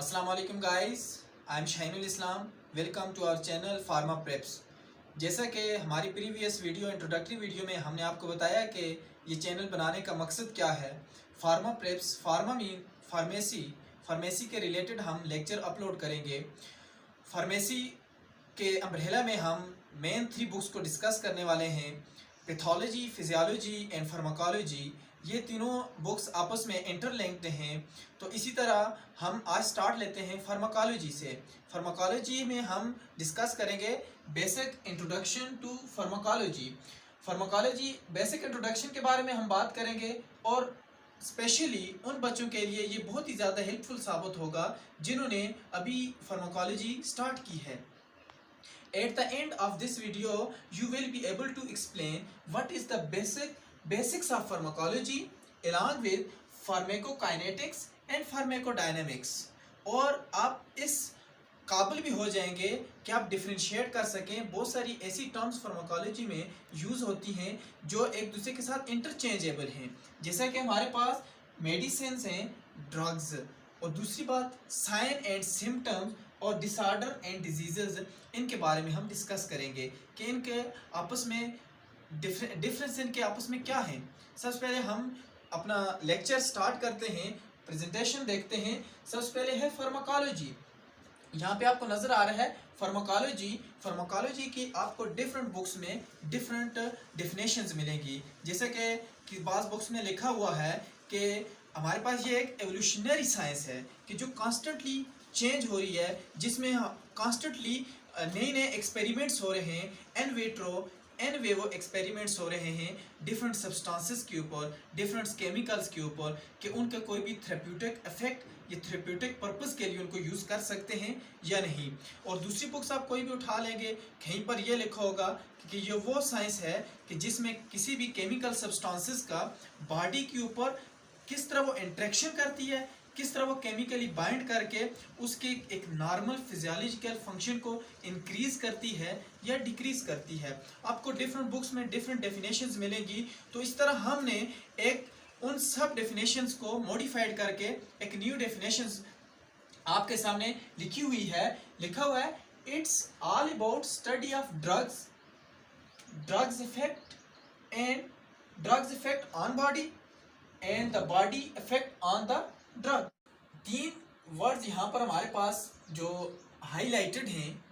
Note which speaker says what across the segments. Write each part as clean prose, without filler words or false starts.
Speaker 1: अस्सलाम वालेकुम guys, I am Shahinul Islam. Welcome to our channel Pharma Preps. जैसा कि हमारी प्रीवियस वीडियो इंट्रोडक्टरी वीडियो में हमने आपको बताया कि ये चैनल बनाने का मकसद क्या है। Pharma preps, pharma mean pharmacy के रिलेटेड हम लेक्चर अपलोड करेंगे। फार्मेसी के अम्ब्रेला में हम मेन 3 बुक्स को डिस्कस करने वाले हैं, पैथोलॉजी, फिजियोलॉजी एंड फार्माकोलॉजी। ये तीनों बुक्स आपस में इंटरलिंक्ड हैं। तो इसी तरह हम आज स्टार्ट लेते हैं फार्माकोलॉजी से। फार्माकोलॉजी में हम डिस्कस करेंगे basic introduction to pharmacology. Pharmacology basic introduction के बारे में हम बात करेंगे और स्पेशली उन बच्चों के लिए ये बहुत ही ज़्यादा हेल्पफुल साबित होगा जिन्होंने अभी फार्माकोलॉजी स्टार्ट की है। At the end of this video, you will be able to explain what is the basics of pharmacology along with pharmacokinetics and pharmacodynamics। और आप इस काबिल भी हो जाएंगे कि आप डिफ्रेंशिएट कर सकें। बहुत सारी ऐसी टर्म्स फार्माकोलॉजी में यूज़ होती हैं जो एक दूसरे के साथ इंटरचेंजेबल हैं। जैसा कि हमारे पास मेडिसिन्स हैं, ड्रग्स, और दूसरी बात साइन एंड सिम्टम्स और डिसऑर्डर एंड डिजीज़, इनके बारे में हम डिस्कस करेंगे कि इनके आपस में डिफरेंस इनके आपस में क्या है। सबसे पहले हम अपना लेक्चर स्टार्ट करते हैं, प्रेजेंटेशन देखते हैं। सबसे पहले है फार्माकोलॉजी। यहाँ पे आपको नज़र आ रहा है फार्माकोलॉजी की आपको डिफरेंट बुक्स में डिफरेंट डेफिनेशंस मिलेंगी। जैसे कि बाज़ बुक्स में लिखा हुआ है कि हमारे पास ये एक एवोल्यूशनरी साइंस है कि जो कॉन्स्टेंटली चेंज हो रही है, जिसमें कॉन्स्टेंटली नए नए एक्सपेरिमेंट्स हो रहे हैं, एन वेवो एक्सपेरिमेंट्स हो रहे हैं डिफरेंट सब्सटेंसेस के ऊपर, डिफरेंट केमिकल्स के ऊपर, कि उनका कोई भी थेरेप्यूटिक इफेक्ट या थेरेप्यूटिक पर्पस के लिए उनको यूज़ कर सकते हैं या नहीं। और दूसरी बुक्स आप कोई भी उठा लेंगे, कहीं पर यह लिखा होगा कि ये वो साइंस है कि जिसमें किसी भी केमिकल सब्सटेंसेस का बॉडी के ऊपर किस तरह वो इंट्रैक्शन करती है, किस तरह वो केमिकली बाइंड करके उसके एक नॉर्मल फिजियोलॉजिकल फंक्शन को इंक्रीज करती है या डिक्रीज करती है। आपको डिफरेंट बुक्स में डिफरेंट डेफिनेशंस मिलेंगी। तो इस तरह हमने एक उन सब डेफिनेशंस को मॉडिफाइड करके एक न्यू डेफिनेशंस आपके सामने लिखी हुई है। लिखा हुआ है, it's all about study of drugs effect on body and the body effect on the drug. 3 words यहाँ पर हमारे पास जो हाईलाइटेड हैं,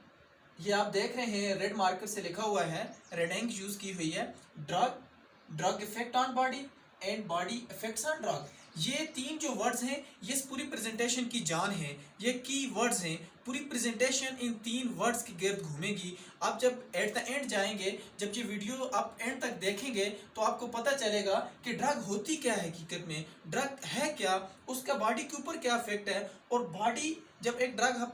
Speaker 1: ये आप देख रहे हैं, रेड मार्कर से लिखा हुआ है, रेड इंक यूज की हुई है। Drug effect on body and body effects on drug. ये 3 जो वर्ड्स हैं ये इस पूरी प्रेजेंटेशन की जान है, ये की वर्ड्स हैं। पूरी प्रेजेंटेशन इन 3 वर्ड्स की गिर्द घूमेगी। आप जब एट द एंड जाएंगे, जब ये वीडियो आप एंड तक देखेंगे तो आपको पता चलेगा कि ड्रग होती क्या है, हकीकत में ड्रग है क्या, उसका बॉडी के ऊपर क्या इफेक्ट है, और बॉडी जब एक ड्रग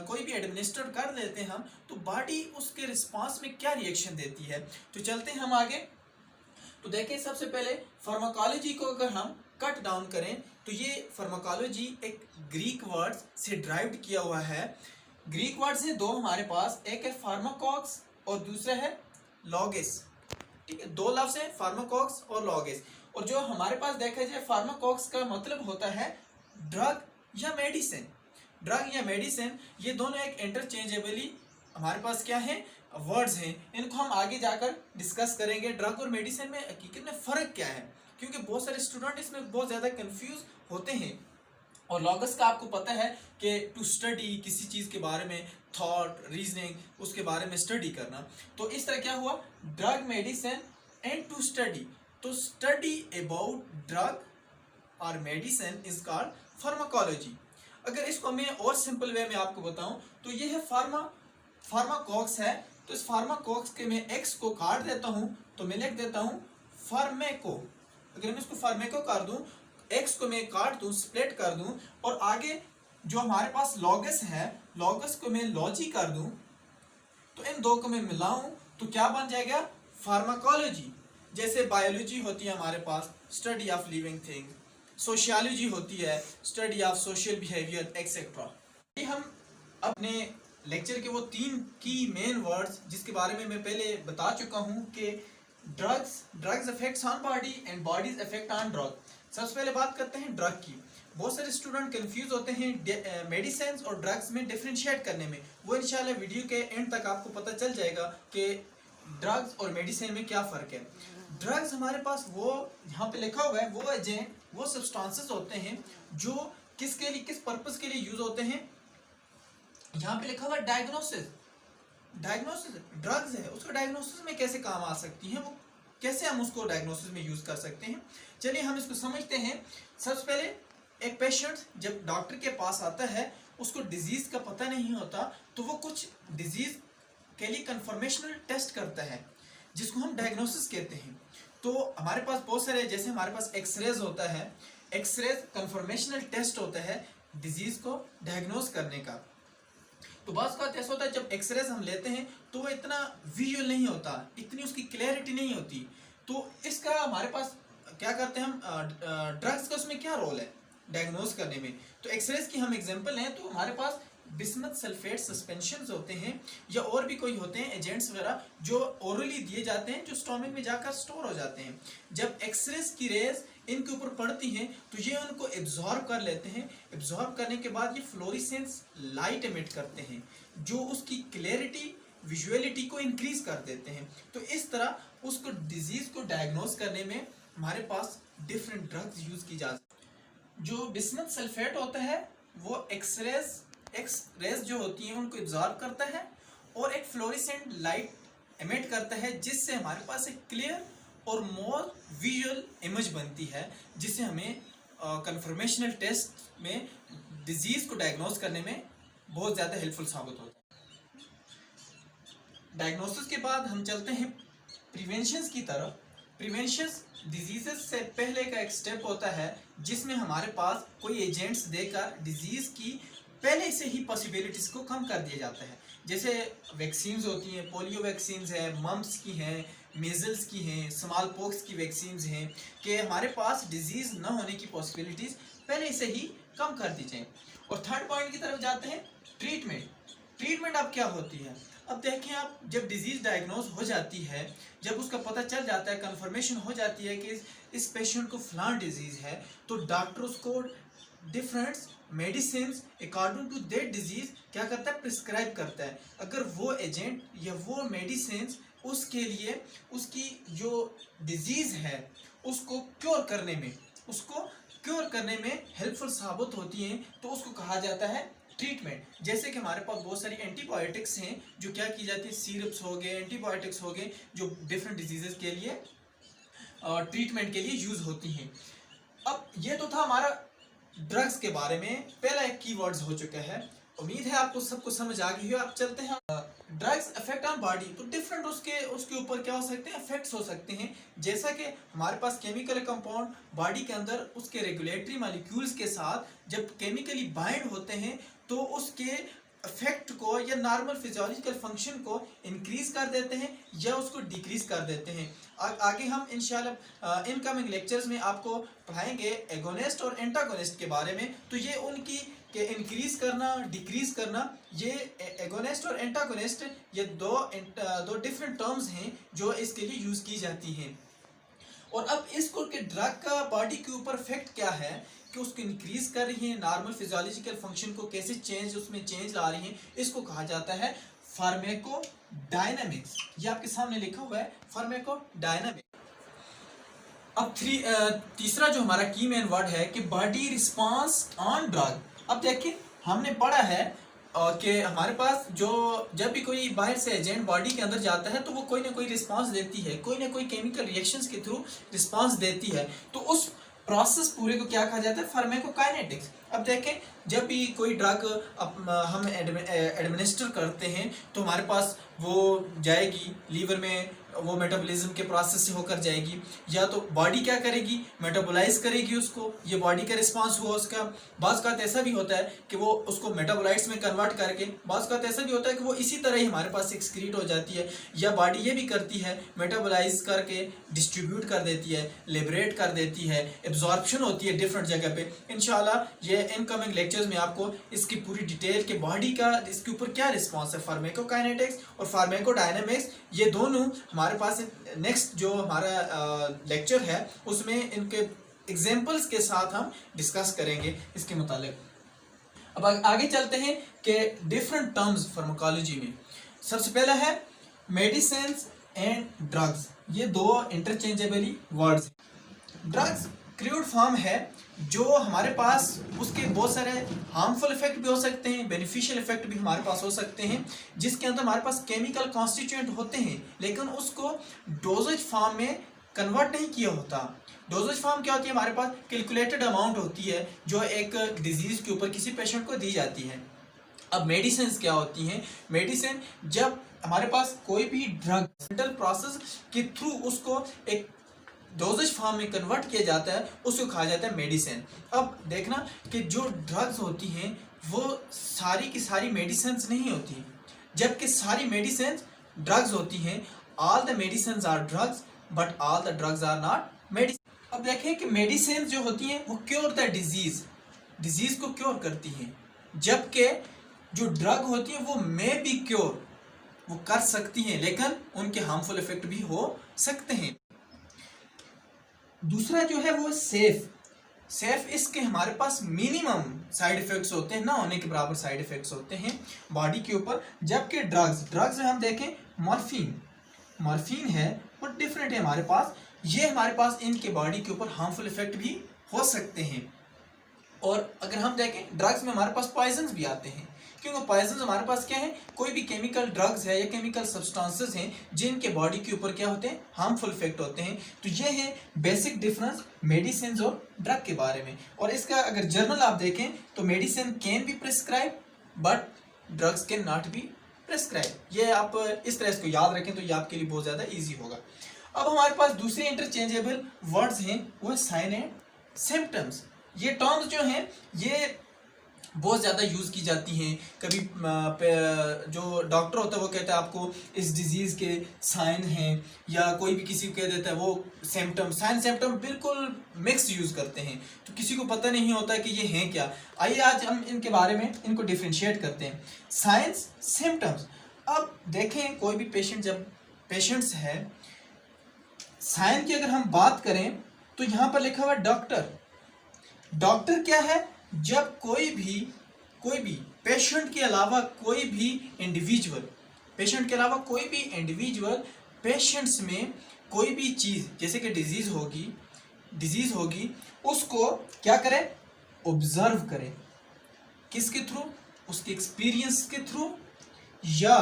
Speaker 1: कोई भी एडमिनिस्टर कर देते हैं हम, तो बॉडी उसके रिस्पॉन्स में क्या रिएक्शन देती है। तो चलते हैं हम आगे। तो देखें, सबसे पहले फार्माकोलॉजी को अगर हम कट डाउन करें तो ये फार्माकोलॉजी एक ग्रीक वर्ड से ड्राइव्ड किया हुआ है। ग्रीक वर्ड्स हैं 2 हमारे पास, एक है फार्माकोक्स और दूसरा है लॉगेस। ठीक है, 2 लफ्ज हैं, फार्माकोक्स और लॉगेस। और जो हमारे पास देखा जाए, फार्माकोक्स का मतलब होता है ड्रग या मेडिसिन। ड्रग या मेडिसिन ये दोनों एक इंटरचेंजेबली हमारे पास क्या है, वर्ड्स हैं। इनको हम आगे जाकर डिस्कस करेंगे। ड्रग और मेडिसिन में हकीकत में फ़र्क क्या है, क्योंकि बहुत सारे स्टूडेंट इसमें बहुत ज़्यादा कंफ्यूज होते हैं। और लॉगस का आपको पता है कि टू स्टडी, किसी चीज़ के बारे में थॉट, रीजनिंग, उसके बारे में स्टडी करना। तो इस तरह क्या हुआ, drug, medicine and to study. तो स्टडी अबाउट ड्रग और मेडिसिन इज कॉल्ड फार्माकोलॉजी। अगर इसको मैं और सिंपल वे में आपको बताऊं तो ये है फार्माकोक्स है। तो इस फार्माकोक्स के मैं एक्स को काट देता हूं तो मैं लिख देता हूं फार्मेको। अगर मैं इसको फार्मेको कर दूं, एक्स को मैं काट दूं, स्प्लिट कर दूं, और आगे जो हमारे पास लॉगस है, लॉगस को मैं लॉजी कर दूं, तो इन 2 को मैं मिलाऊं तो क्या बन जाएगा, फार्माकोलॉजी। जैसे बायोलॉजी होती है हमारे पास, study of living thing, sociology होती है, study of social behaviour etcetera. हम अपने लेक्चर के वो 3 की मेन वर्ड्स, जिसके बारे में मैं पहले बता चुका हूं कि drugs effects on body and bodies effect on drug. सबसे पहले बात करते हैं ड्रग की। बहुत सारे स्टूडेंट कंफ्यूज होते हैं मेडिसिन और ड्रग्स में डिफरेंशिएट करने में। वो इंशाल्लाह वीडियो के एंड तक आपको पता चल जाएगा कि ड्रग्स और मेडिसिन में क्या फ़र्क है। ड्रग्स हमारे पास वो यहाँ पे लिखा हुआ है वो एजेंट, वो सब्सटेंसेस होते हैं जो किसके लिए, किस पर्पस के लिए यूज होते हैं। यहाँ पे लिखा हुआ है डायग्नोसिस। डायग्नोसिस ड्रग्स है, उसको डायग्नोसिस में कैसे काम आ सकती है, वो कैसे हम उसको डायग्नोसिस में यूज कर सकते हैं। चलिए हम इसको समझते हैं। सबसे पहले एक पेशेंट जब डॉक्टर के पास आता है, उसको डिजीज का पता नहीं होता, तो वो कुछ डिजीज के लिए कंफर्मेशनल टेस्ट करता है जिसको हम डायग्नोसिस कहते हैं। तो हमारे पास बहुत सारे, जैसे हमारे पास एक्सरेज होता है, एक्सरेज कंफर्मेशनल टेस्ट होता है डिजीज को डायग्नोस करने का। तो बात का ऐसा होता है जब एक्सरेज हम लेते हैं तो वो इतना विजुअल नहीं होता, इतनी उसकी क्लैरिटी नहीं होती। तो इसका हमारे पास क्या करते हैं हम, ड्रग्स का उसमें क्या रोल है डायग्नोस करने में। तो एक्सरेज की हम एग्जांपल हैं, तो हमारे पास बिस्मथ सल्फेट सस्पेंशंस होते हैं या और भी कोई होते हैं एजेंट्स वगैरह जो ओरली दिए जाते हैं, जो स्टोमक में जाकर स्टोर हो जाते हैं। जब एक्सरेज की रेज इनके ऊपर पड़ती हैं तो ये उनको एब्जॉर्ब कर लेते हैं। एब्जॉर्ब करने के बाद ये फ्लोरेसेंस लाइट एमिट करते हैं जो उसकी क्लैरिटी, विजुअलिटी को इंक्रीज कर देते हैं। तो इस तरह उसको डिजीज को डायग्नोस करने में हमारे पास डिफरेंट ड्रग्स यूज की जा सकती है। जो बिस्मथ सल्फेट होता है वो एक्सरेज जो होती हैं उनको एब्जॉर्ब करता है और एक फ्लोरेसेंट लाइट एमिट करता है, जिससे हमारे पास एक क्लियर और मोर विजुअल इमेज बनती है, जिससे हमें कंफर्मेशनल टेस्ट में डिजीज को डायग्नोस करने में बहुत ज़्यादा हेल्पफुल साबित होता है। डायग्नोसिस के बाद हम चलते हैं प्रिवेंशन की तरफ। प्रिवेंशन डिजीजेस से पहले का एक स्टेप होता है जिसमें हमारे पास कोई एजेंट्स देकर डिजीज की पहले से ही पॉसिबिलिटीज को कम कर दिया जाता है। जैसे वैक्सीन्स होती हैं, पोलियो वैक्सीन्स हैं, मम्प्स की हैं, मीजल्स की हैं, स्मॉल पॉक्स की वैक्सीन्स हैं, कि हमारे पास डिजीज न होने की पॉसिबिलिटीज पहले से ही कम कर दी जाए। और थर्ड पॉइंट की तरफ जाते हैं, ट्रीटमेंट। ट्रीटमेंट अब क्या होती है। अब देखें आप, जब डिजीज डायग्नोज हो जाती है, जब उसका पता चल जाता है, कंफर्मेशन हो जाती है कि इस पेशेंट को फलां डिजीज है, तो डॉक्टर उसको different medicine according to that disease क्या करता है, प्रिस्क्राइब करता है। अगर वो एजेंट या वो मेडिसिन उसके लिए उसकी जो डिजीज है उसको क्योर करने में हेल्पफुल साबित होती हैं, तो उसको कहा जाता है ट्रीटमेंट। जैसे कि हमारे पास बहुत सारी एंटीबायोटिक्स हैं जो क्या की जाती है, सिरप्स हो गए, एंटीबायोटिक्स हो गए, जो डिफरेंट डिजीजेस के लिए ट्रीटमेंट के लिए यूज होती हैं। अब ये तो था हमारा ड्रग्स के बारे में, पहला एक कीवर्ड्स हो चुका है। उम्मीद है आपको सबको समझ आ गई हो। आप चलते हैं ड्रग्स इफेक्ट ऑन बॉडी। तो डिफरेंट उसके ऊपर क्या हो सकते हैं, इफेक्ट्स हो सकते हैं। जैसा कि हमारे पास केमिकल कंपाउंड बॉडी के अंदर उसके रेगुलेटरी मॉलिक्यूल्स के साथ जब केमिकली बाइंड होते हैं तो उसके इफेक्ट को या नॉर्मल फिजियोलॉजिकल फंक्शन को इंक्रीज कर देते हैं या उसको डिक्रीज कर देते हैं। आगे हम इंशाल्लाह इनकमिंग लेक्चर्स में आपको पढ़ाएंगे एगोनिस्ट और एंटागोनिस्ट के बारे में। तो ये उनकी के इंक्रीज करना, डिक्रीज करना, ये एगोनिस्ट और एंटागोनिस्ट ये दो डिफरेंट टर्म्स हैं जो इसके लिए यूज की जाती हैं। और अब इसको के ड्रग का बॉडी के ऊपर इफेक्ट क्या है कि उसको इंक्रीज कर रही है, नॉर्मल फिजियोलॉजिकल फंक्शन को कैसे चेंज ला रही है, इसको कहा जाता है फार्माकोडायनामिक्स। ये आपके सामने लिखा हुआ है फार्माकोडायनामिक्स। अब तीसरा जो हमारा की मेन वर्ड है कि बॉडी रिस्पांस ऑन ड्रग। अब देखिए हमने पढ़ा है कि हमारे पास जो जब भी कोई बाहर से एजेंट बॉडी के अंदर जाता है तो वो कोई ना कोई रिस्पांस देती है, कोई ना कोई केमिकल रिएक्शंस के थ्रू रिस्पांस देती है। तो उस प्रोसेस पूरे को क्या कहा जाता है, फार्माकोकाइनेटिक्स। अब देखें जब भी कोई ड्रग हम एडमिनिस्टर करते हैं तो हमारे पास वो जाएगी लीवर में, वो मेटाबॉलिज्म के प्रोसेस से होकर जाएगी, या तो बॉडी क्या करेगी, मेटाबोलाइज करेगी उसको, ये बॉडी का रिस्पांस हुआ उसका। बाज़ का ऐसा भी होता है कि वो उसको मेटाबोलाइट्स में कन्वर्ट करके, बाज़ का ऐसा भी होता है कि वो इसी तरह ही हमारे पास एक्सक्रीट हो जाती है, या बॉडी ये भी करती है मेटाबोलाइज करके डिस्ट्रीब्यूट कर देती है, लिबरेट कर देती है, एब्जॉर्प्शन होती है डिफरेंट जगह पे। इंशाल्लाह ये इनकमिंग लेक्चर्स में आपको इसकी पूरी डिटेल के बॉडी का इसके ऊपर क्या रिस्पॉन्स है, फार्माकोकाइनेटिक्स और फार्माकोडायनामिक्स, ये दोनों हमारे पास नेक्स्ट जो हमारा लेक्चर है उसमें इनके एग्जाम्पल्स के साथ हम डिस्कस करेंगे इसके मुतालिक। अब आगे चलते हैं कि डिफरेंट टर्म्स फार्माकोलॉजी में। सबसे पहला है मेडिसिन एंड ड्रग्स, ये दो interchangeably words. Drugs crude form है जो हमारे पास उसके बहुत सारे हार्मफुल इफेक्ट भी हो सकते हैं, बेनिफिशियल इफेक्ट भी हमारे पास हो सकते हैं, जिसके अंदर हमारे पास केमिकल कॉन्स्टिट्यूएंट होते हैं, लेकिन उसको डोजेज फॉर्म में कन्वर्ट नहीं किया होता। डोजेज फॉर्म क्या होती है, हमारे पास कैलकुलेटेड अमाउंट होती है जो एक डिजीज के ऊपर किसी पेशेंट को दी जाती है। अब मेडिसिन क्या होती हैं, मेडिसिन जब हमारे पास कोई भी ड्रग मेंटल प्रोसेस के थ्रू उसको एक डोजेज फॉर्म में कन्वर्ट किया जाता है, उसको कहा जाता है मेडिसिन। अब देखना कि जो ड्रग्स होती हैं वो सारी की सारी मेडिसिन नहीं होती, जबकि सारी मेडिसिन ड्रग्स होती हैं। All the medicine are drugs but all the drugs are not medicine. अब देखें कि मेडिसिन जो होती हैं वो क्योर द डिजीज को क्योर करती हैं, जबकि जो ड्रग होती है वो मे बी क्योर, वो कर सकती हैं, लेकिन उनके हार्मफुल इफेक्ट भी हो सकते हैं। दूसरा जो है वो सेफ इसके हमारे पास मिनिमम साइड इफेक्ट्स होते हैं, ना होने के बराबर साइड इफेक्ट्स होते हैं बॉडी के ऊपर। जबकि ड्रग्स में हम देखें मॉर्फिन है वो डिफरेंट है हमारे पास, ये हमारे पास इनके बॉडी के ऊपर हार्मफुल इफेक्ट भी हो सकते हैं। और अगर हम देखें ड्रग्स में हमारे पास पॉइजन्स भी आते हैं, क्योंकि पॉइजन्स हमारे पास क्या है, कोई भी केमिकल ड्रग्स है या केमिकल सब्सटेंसेस हैं जिनके बॉडी के ऊपर क्या होते हैं, हार्मफुल इफेक्ट होते हैं। तो ये है बेसिक डिफरेंस मेडिसिन और ड्रग के बारे में। और इसका अगर जर्नल आप देखें तो medicine can be prescribe but drugs can not be prescribe. ये आप इस तरह इसको याद रखें तो ये आपके लिए बहुत ज़्यादा ईजी होगा। अब हमारे पास दूसरे इंटरचेंजेबल वर्ड्स हैं, वो साइन एंड सिम्टम्स। ये टर्म्स जो हैं ये बहुत ज़्यादा यूज़ की जाती हैं। कभी जो डॉक्टर होता है वो कहता है आपको इस डिज़ीज़ के साइन हैं, या कोई भी किसी को कह देता है वो सिम्टम। साइन सिम्टम बिल्कुल मिक्स यूज़ करते हैं, तो किसी को पता नहीं होता कि ये हैं क्या। आइए आज हम इनके बारे में इनको डिफ्रेंशिएट करते हैं, साइंस सिम्टम्स। अब देखें कोई भी पेशेंट्स है, साइन की अगर हम बात करें तो यहाँ पर लिखा हुआ डॉक्टर क्या है, जब कोई भी पेशेंट के अलावा कोई भी इंडिविजुअल पेशेंट्स में कोई भी चीज़ जैसे कि डिजीज होगी उसको क्या करे, ऑब्जर्व करे। किसके थ्रू, उसके एक्सपीरियंस के थ्रू, या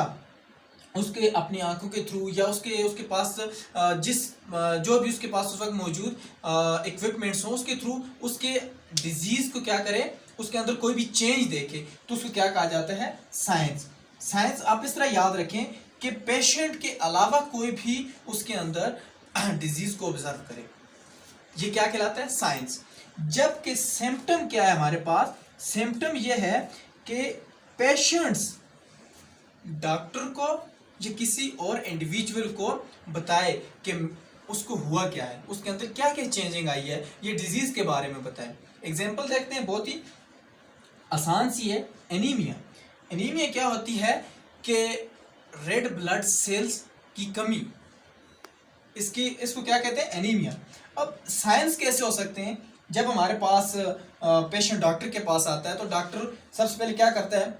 Speaker 1: उसके अपनी आंखों के थ्रू, या उसके पास जो भी उसके पास उस वक्त मौजूद इक्विपमेंट्स हो उसके थ्रू उसके डिजीज को क्या करे, उसके अंदर कोई भी चेंज देखे तो उसको क्या कहा जाता है, साइंस। आप इस तरह याद रखें कि पेशेंट के अलावा कोई भी उसके अंदर डिजीज को ऑब्जर्व करे, ये क्या कहलाता है, साइंस। जबकि सिम्टम क्या है हमारे पास, सिम्टम ये है कि पेशेंट्स डॉक्टर को या किसी और इंडिविजुअल को बताए कि उसको हुआ क्या है, उसके अंदर क्या क्या चेंजिंग आई है, ये डिजीज के बारे में बताएं। एग्जांपल देखते हैं, बहुत ही आसान सी है, एनीमिया क्या होती है कि रेड ब्लड सेल्स की कमी, इसको क्या कहते हैं, एनीमिया। अब साइंस कैसे हो सकते हैं, जब हमारे पास पेशेंट डॉक्टर के पास आता है तो डॉक्टर सबसे पहले क्या करता है,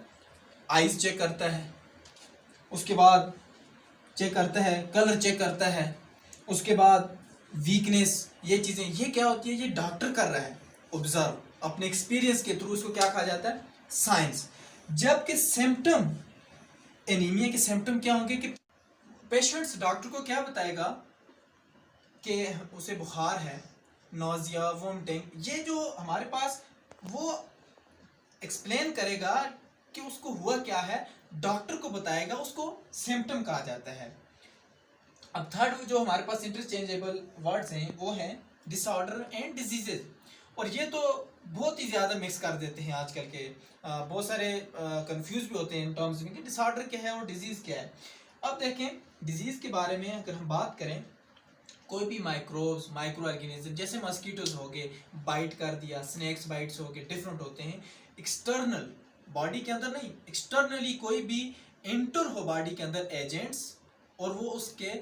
Speaker 1: आइज चेक करता है, उसके बाद चेक करता है कलर चेक करता है, उसके बाद वीकनेस, ये चीज़ें ये क्या होती है, ये डॉक्टर कर रहा है ऑब्जर्व अपने एक्सपीरियंस के थ्रू, इसको क्या कहा जाता है, साइंस। जबकि सिम्टम, एनीमिया के सिम्टम क्या होंगे कि पेशेंट्स डॉक्टर को क्या बताएगा कि उसे बुखार है, नोजिया, वोमिटिंग, ये जो हमारे पास वो एक्सप्लेन करेगा कि उसको हुआ क्या है, डॉक्टर को बताएगा, उसको सिम्टम कहा जाता है। अब थर्ड जो हमारे पास इंटरचेंजेबल वर्ड्स हैं वो हैं डिसऑर्डर एंड डिजीजेज। और ये तो बहुत ही ज़्यादा मिक्स कर देते हैं आजकल के, बहुत सारे कंफ्यूज भी होते हैं इन टर्म्स में कि डिसऑर्डर क्या है और डिजीज़ क्या है। अब देखें डिजीज़ के बारे में अगर हम बात करें, कोई भी माइक्रो ऑर्गेनिज्म जैसे मस्कीटोज हो गए, बाइट कर दिया, स्नेक्स बाइट्स हो गए, डिफरेंट होते हैं। एक्सटर्नल बॉडी के अंदर नहीं, एक्सटर्नली कोई भी इंटर हो बॉडी के अंदर एजेंट्स, और वो उसके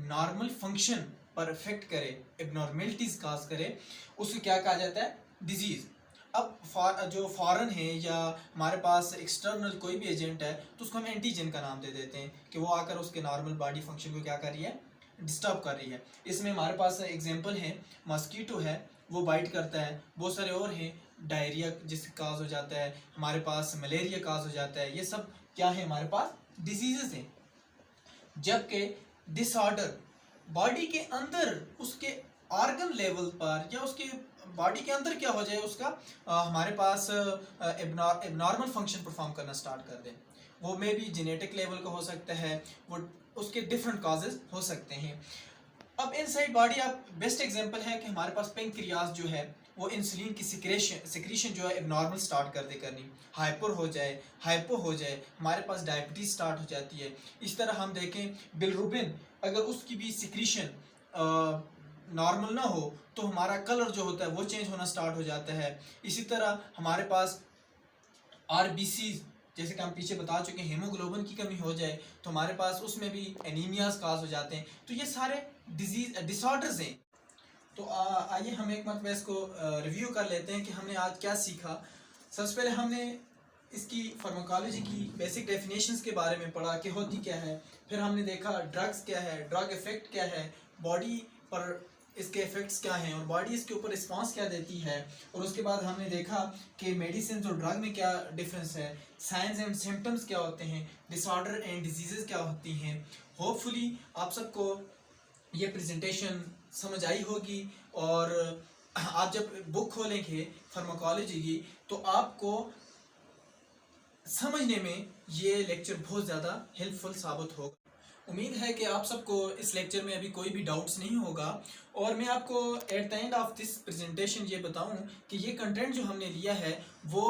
Speaker 1: नॉर्मल फंक्शन पर इफेक्ट करे, एबनॉर्मेलिटीज काज करे, उसको क्या कहा जाता है? डिजीज। अब जो फॉरेन है या हमारे पास एक्सटर्नल कोई भी एजेंट है तो उसको हम एंटीजन का नाम दे देते हैं कि वो आकर उसके नॉर्मल बॉडी फंक्शन को क्या कर रही है? डिस्टर्ब कर रही है। इसमें हमारे पास एग्जांपल है, मॉस्किटो है, वो बाइट करता है। बहुत सारे और हैं, डायरिया जिससे काज हो जाता है, हमारे पास मलेरिया काज हो जाता है। ये सब क्या है? हमारे पास डिजीजेस हैं। जबकि डिसऑर्डर बॉडी के अंदर उसके ऑर्गन लेवल पर या उसके बॉडी के अंदर क्या हो जाए, उसका हमारे पास एबनॉर्मल फंक्शन परफॉर्म करना स्टार्ट कर दे। वो मे भी जेनेटिक लेवल का हो सकता है, वो उसके डिफरेंट काजेस हो सकते हैं। अब इनसाइड बॉडी आप बेस्ट एग्जांपल है कि हमारे पास पेंक्रियाज जो है वो इंसुलिन की सिक्रेशन जो है एबनॉर्मल स्टार्ट कर दे करनी, हाइपर हो जाए, हाइपो हो जाए, हमारे पास डायबिटीज स्टार्ट हो जाती है। इस तरह हम देखें बिलरुबिन, अगर उसकी भी सिक्रीशन नॉर्मल ना हो तो हमारा कलर जो होता है वो चेंज होना स्टार्ट हो जाता है। इसी तरह हमारे पास आरबीसी, जैसे कि हम पीछे बता चुके हैं, हीमोग्लोबिन की कमी हो जाए तो हमारे पास उसमें भी एनीमियाज काज हो जाते हैं। तो ये सारे डिसऑर्डर्स हैं। तो आइए हम एक मरतबा इसको रिव्यू कर लेते हैं कि हमने आज क्या सीखा। सबसे पहले हमने इसकी फार्माकोलॉजी की बेसिक डेफिनेशंस के बारे में पढ़ा कि होती क्या है। फिर हमने देखा ड्रग्स क्या है, ड्रग इफेक्ट क्या है, बॉडी पर इसके इफेक्ट्स क्या हैं और बॉडी इसके ऊपर रिस्पांस क्या देती है। और उसके बाद हमने देखा कि मेडिसिन और ड्रग में क्या डिफरेंस है, साइंस एंड सिम्टम्स क्या होते हैं, डिसऑर्डर एंड डिजीजेस क्या होती हैं। होपफुली आप सबको ये प्रेजेंटेशन समझ आई होगी और आप जब बुक खोलेंगे फार्माकोलॉजी की तो आपको समझने में ये लेक्चर बहुत ज़्यादा हेल्पफुल साबित होगा। उम्मीद है कि आप सबको इस लेक्चर में अभी कोई भी डाउट्स नहीं होगा और मैं आपको at the end of this presentation ये बताऊं कि ये कंटेंट जो हमने लिया है वो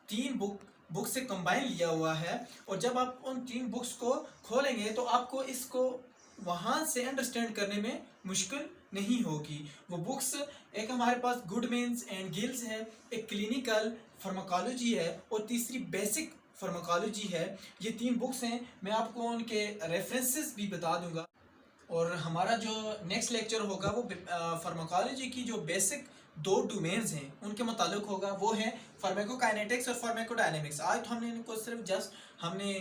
Speaker 1: 3 बुक से कंबाइन लिया हुआ है। और जब आप उन 3 बुक्स को खोलेंगे तो आपको इसको वहाँ से अंडरस्टैंड करने में मुश्किल नहीं होगी। वो बुक्स एक हमारे पास गुडमैन्स एंड गिल्स है, एक क्लिनिकल फार्माकोलॉजी है और तीसरी बेसिक फार्माकोलॉजी है। ये 3 बुक्स हैं, मैं आपको उनके रेफरेंसेस भी बता दूंगा। और हमारा जो नेक्स्ट लेक्चर होगा वो फार्माकोलॉजी की जो बेसिक 2 डोमेन्स हैं उनके मुतालिक होगा, वो है फार्माकोकाइनेटिक्स और फार्माकोडायनेमिक्स। आज तो हमने इनको सिर्फ जस्ट हमने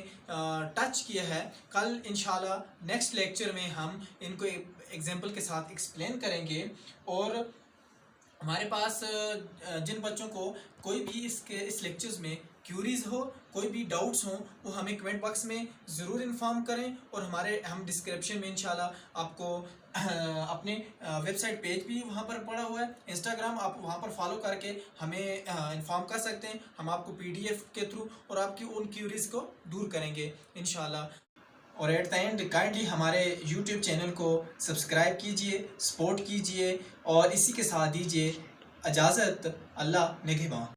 Speaker 1: टच किया है। कल इंशाल्लाह नेक्स्ट लेक्चर में हम इनको एग्जांपल के साथ एक्सप्लेन करेंगे। और हमारे पास जिन बच्चों को कोई भी इस लेक्चर्स में क्यूरीज हो, कोई भी डाउट्स हों, वो हमें कमेंट बॉक्स में ज़रूर इन्फॉर्म करें। और हम डिस्क्रिप्शन में इंशाल्लाह आपको अपने वेबसाइट पेज भी वहाँ पर पड़ा हुआ है, इंस्टाग्राम, आप वहाँ पर फॉलो करके हमें इन्फॉर्म कर सकते हैं। हम आपको पीडीएफ के थ्रू और आपकी उन क्यूरीज को दूर करेंगे इंशाल्लाह। और एट द एंड काइंडली हमारे यूट्यूब चैनल को सब्सक्राइब कीजिए, सपोर्ट कीजिए और इसी के साथ दीजिए इजाज़त। अल्लाह निगहबान।